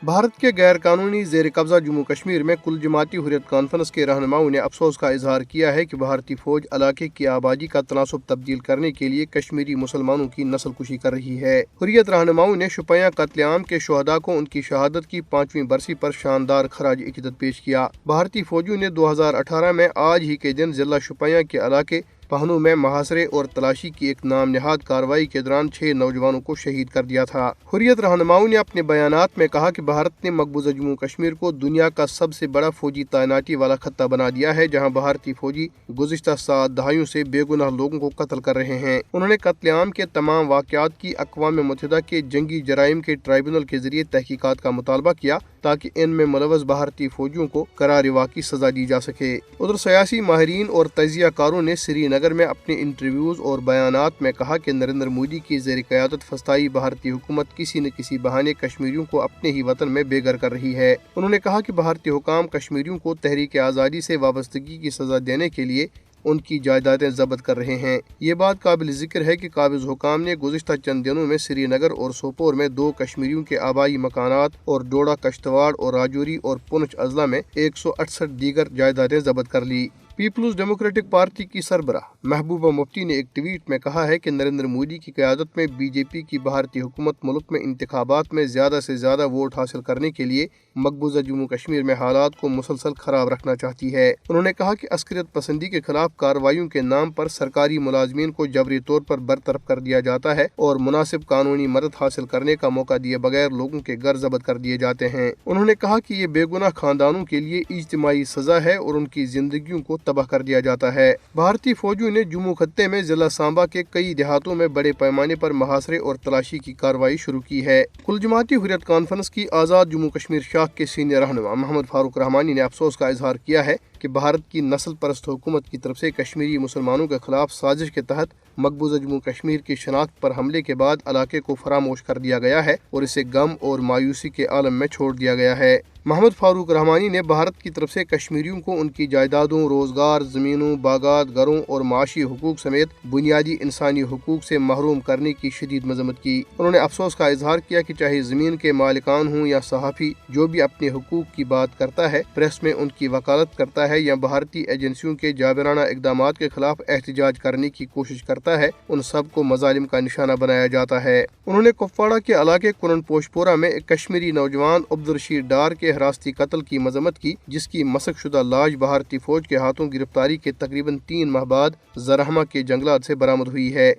بھارت کے غیر قانونی زیر قبضہ جموں کشمیر میں کل جماعتی حریت کانفرنس کے رہنماؤں نے افسوس کا اظہار کیا ہے کہ بھارتی فوج علاقے کی آبادی کا تناسب تبدیل کرنے کے لیے کشمیری مسلمانوں کی نسل کشی کر رہی ہے۔ حریت رہنماؤں نے شوپیاں قتل عام کے شہداء کو ان کی شہادت کی 5ویں برسی پر شاندار خراج عقیدت پیش کیا۔ بھارتی فوجیوں نے 2018 میں آج ہی کے دن ضلع شوپیاں کے علاقے پہنو میں محاصرے اور تلاشی کی ایک نام نہاد کارروائی کے دوران 6 نوجوانوں کو شہید کر دیا تھا۔ حریت رہنماؤں نے اپنے بیانات میں کہا کہ بھارت نے مقبوضہ جموں کشمیر کو دنیا کا سب سے بڑا فوجی تعیناتی والا خطہ بنا دیا ہے، جہاں بھارتی فوجی گزشتہ 7 دہائیوں سے بے گناہ لوگوں کو قتل کر رہے ہیں۔ انہوں نے قتل عام کے تمام واقعات کی اقوام متحدہ کے جنگی جرائم کے ٹرائبونل کے ذریعے تحقیقات کا مطالبہ کیا تاکہ ان میں ملوث بھارتی فوجیوں کو قرار واقعی سزا دی جا سکے۔ ادھر سیاسی ماہرین اور تجزیہ کاروں نے سری نگر میں اپنے انٹرویوز اور بیانات میں کہا کہ نریندر مودی کی زیر قیادت فسطائی بھارتی حکومت کسی نہ کسی بہانے کشمیریوں کو اپنے ہی وطن میں بے گھر کر رہی ہے۔ انہوں نے کہا کہ بھارتی حکام کشمیریوں کو تحریک آزادی سے وابستگی کی سزا دینے کے لیے ان کی جائیدادیں ضبط کر رہے ہیں۔ یہ بات قابل ذکر ہے کہ قابض حکام نے گزشتہ چند دنوں میں سری نگر اور سوپور میں 2 کشمیریوں کے آبائی مکانات اور ڈوڈا، کشتواڑ اور راجوری اور پونچھ اضلاع میں 168 دیگر جائیدادیں ضبط کر لی۔ پیپلز ڈیموکریٹک پارٹی کی سربراہ محبوبہ مفتی نے ایک ٹویٹ میں کہا ہے کہ نریندر مودی کی قیادت میں بی جے پی کی بھارتی حکومت ملک میں انتخابات میں زیادہ سے زیادہ ووٹ حاصل کرنے کے لیے مقبوضہ جموں کشمیر میں حالات کو مسلسل خراب رکھنا چاہتی ہے۔ انہوں نے کہا کہ عسکریت پسندی کے خلاف کارروائیوں کے نام پر سرکاری ملازمین کو جبری طور پر برطرف کر دیا جاتا ہے اور مناسب قانونی مدد حاصل کرنے کا موقع دیے بغیر لوگوں کے گھر ضبط کر دیے جاتے ہیں۔ انہوں نے کہا کہ یہ بے گناہ خاندانوں کے لیے اجتماعی سزا ہے اور ان کی زندگیوں کو تباہ کر دیا جاتا ہے۔ بھارتی فوجیوں نے جموں خطے میں ضلع سانبا کے کئی دیہاتوں میں بڑے پیمانے پر محاصرے اور تلاشی کی کارروائی شروع کی ہے۔ کل جماعتی حریت کانفرنس کی آزاد جموں کشمیر شاخ کے سینئر رہنما محمد فاروق رحمانی نے افسوس کا اظہار کیا ہے کہ بھارت کی نسل پرست حکومت کی طرف سے کشمیری مسلمانوں کے خلاف سازش کے تحت مقبوضہ جموں کشمیر کی شناخت پر حملے کے بعد علاقے کو فراموش کر دیا گیا ہے اور اسے غم اور مایوسی کے عالم میں چھوڑ دیا گیا ہے۔ محمد فاروق رحمانی نے بھارت کی طرف سے کشمیریوں کو ان کی جائیدادوں، روزگار، زمینوں، باغات، گھروں اور معاشی حقوق سمیت بنیادی انسانی حقوق سے محروم کرنے کی شدید مذمت کی۔ انہوں نے افسوس کا اظہار کیا کہ چاہے زمین کے مالکان ہوں یا صحافی، جو بھی اپنے حقوق کی بات کرتا ہے، پریس میں ان کی وکالت کرتا ہے یا بھارتی ایجنسیوں کے جابرانہ اقدامات کے خلاف احتجاج کرنے کی کوشش کرتا ہے، ان سب کو مظالم کا نشانہ بنایا جاتا ہے۔ انہوں نے کپواڑہ کے علاقے کرن پوش پورہ میں ایک کشمیری نوجوان عبدالرشید ڈار کے حراستی قتل کی مذمت کی، جس کی مسخ شدہ لاش بھارتی فوج کے ہاتھوں گرفتاری کے تقریباً 3 ماہ بعد زرہمہ کے جنگلات سے برآمد ہوئی ہے۔